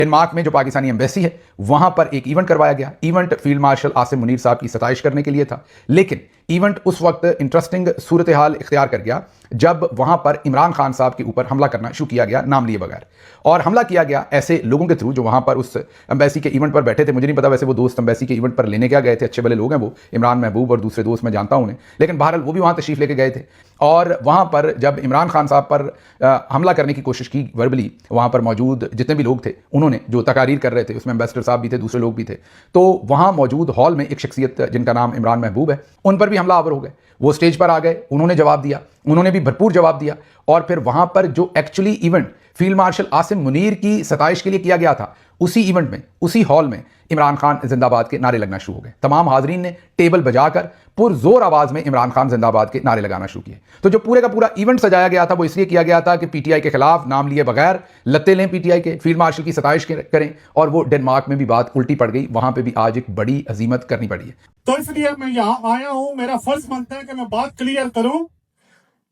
Denmark में जो Pakistani embassy है वहां पर एक इवेंट करवाया गया। Event field marshal Asim Munir साहब की सताइश करने के लिए था, लेकिन इवेंट उस वक्त इंटरेस्टिंग सूरत हाल इख्तियार कर गया जब वहां पर इमरान खान साहब के ऊपर हमला करना शुरू किया गया नाम लिए बगैर। और हमला किया गया ऐसे लोगों के थ्रू जो वहां पर उस एम्बेसी के इवेंट पर बैठे थे। मुझे नहीं पता वैसे वो दोस्त एम्बेसी के इवेंट पर लेने क्या गए थे, अच्छे भले लोग हैं वो, इमरान महबूब और दूसरे दोस्त, मैं जानता हूं उन्हें, लेकिन बहरहाल वो भी वहां तशरीफ लेके गए थे। और वहां पर जब इमरान खान साहब पर हमला करने की कोशिश की वर्बली, वहां पर मौजूद जितने भी लोग थे उन्होंने जो तकारीर कर रहे थे, उसमें एम्बेसडर साहब भी थे, दूसरे लोग भी थे, तो वहां मौजूद हॉल में एक शख्सियत जिनका नाम इमरान महबूब है, उन पर भी हमला आवर हो गए। वो स्टेज पर आ गए, उन्होंने जवाब दिया, उन्होंने भी भरपूर जवाब दिया। और फिर वहां पर जो actually event field marshal Asim Munir की सताइश के लिए किया गया था, उसी इवेंट में, उसी हॉल में इमरान खान जिंदाबाद के नारे लगना शुरू हो गए। तमाम हाजरीन ने टेबल बजाकर पुरजोर आवाज में इमरान खान जिंदाबाद के नारे लगाना शुरू किए। तो जो पूरे का पूरा इवेंट सजाया गया था वो इसलिए किया गया था कि पीटीआई के खिलाफ नाम लिए बगैर लत्ते लें पीटीआई के, फील्ड मार्शल की सताइश करें। और वो डेनमार्क में भी बात उल्टी पड़ गई, वहां पर भी आज एक बड़ी अजीमत करनी पड़ी है। तो इसलिए मैं यहाँ आया हूं, मेरा फर्ज बनता है कि मैं बात क्लियर करूं।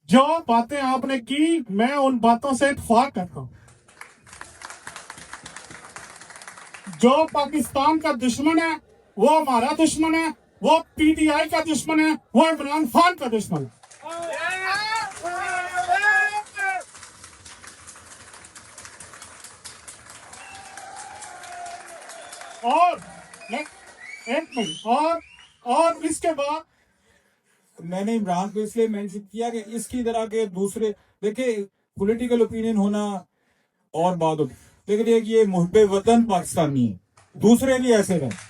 जो बातें आपने की मैं उन बातों से इत्तेफाक करता हूं। जो पाकिस्तान का दुश्मन है वो हमारा दुश्मन है, वो पीटीआई का दुश्मन है, वो इमरान खान का दुश्मन है। और एक मिनट, और इसके बाद मैंने इमरान को इसलिए मेंशन किया कि इसकी तरह के दूसरे, देखिए पॉलिटिकल ओपिनियन होना और बात होती, लेकिन ये मुहब्बे वतन पाकिस्तानी है, दूसरे भी ऐसे रहे।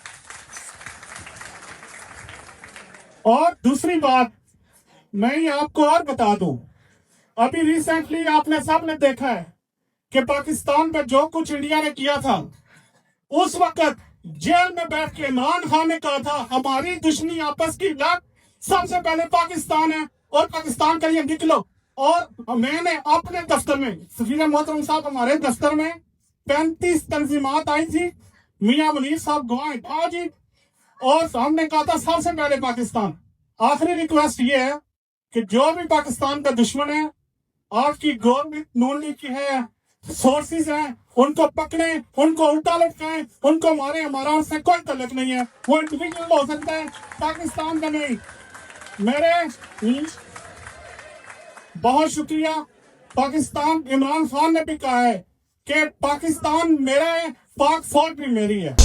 और दूसरी बात मैं आपको और बता दूं, अभी रिसेंटली आपने सबने देखा है कि पाकिस्तान पर जो कुछ इंडिया ने किया था, उस वक्त जेल में बैठ के इमरान खान ने कहा था हमारी दुश्मनी आपस की लड़ सबसे पहले पाकिस्तान है और पाकिस्तान के लिए निकलो। और मैंने अपने दफ्तर में, सफीर मोहतरम साहब हमारे दफ्तर में 35 तंजीमात आई थी, मियां मुनीर साहब गवाह था जी, और हमने कहा था सबसे पहले पाकिस्तान। आखिरी रिक्वेस्ट ये है कि जो भी पाकिस्तान का दुश्मन है, आपकी गवर्नमेंट नून लीग की है, सोर्सेज हैं, उनको पकड़े, उनको उल्टा लटकाएं, उनको मारे, हमारा उनसे कोई तल्लुक नहीं है। वो इंडिविजुअल हो सकता है, पाकिस्तान का नहीं। मेरे बहुत शुक्रिया। पाकिस्तान, इमरान खान ने भी कहा है कि पाकिस्तान मेरा है, पाक फौज भी मेरी है।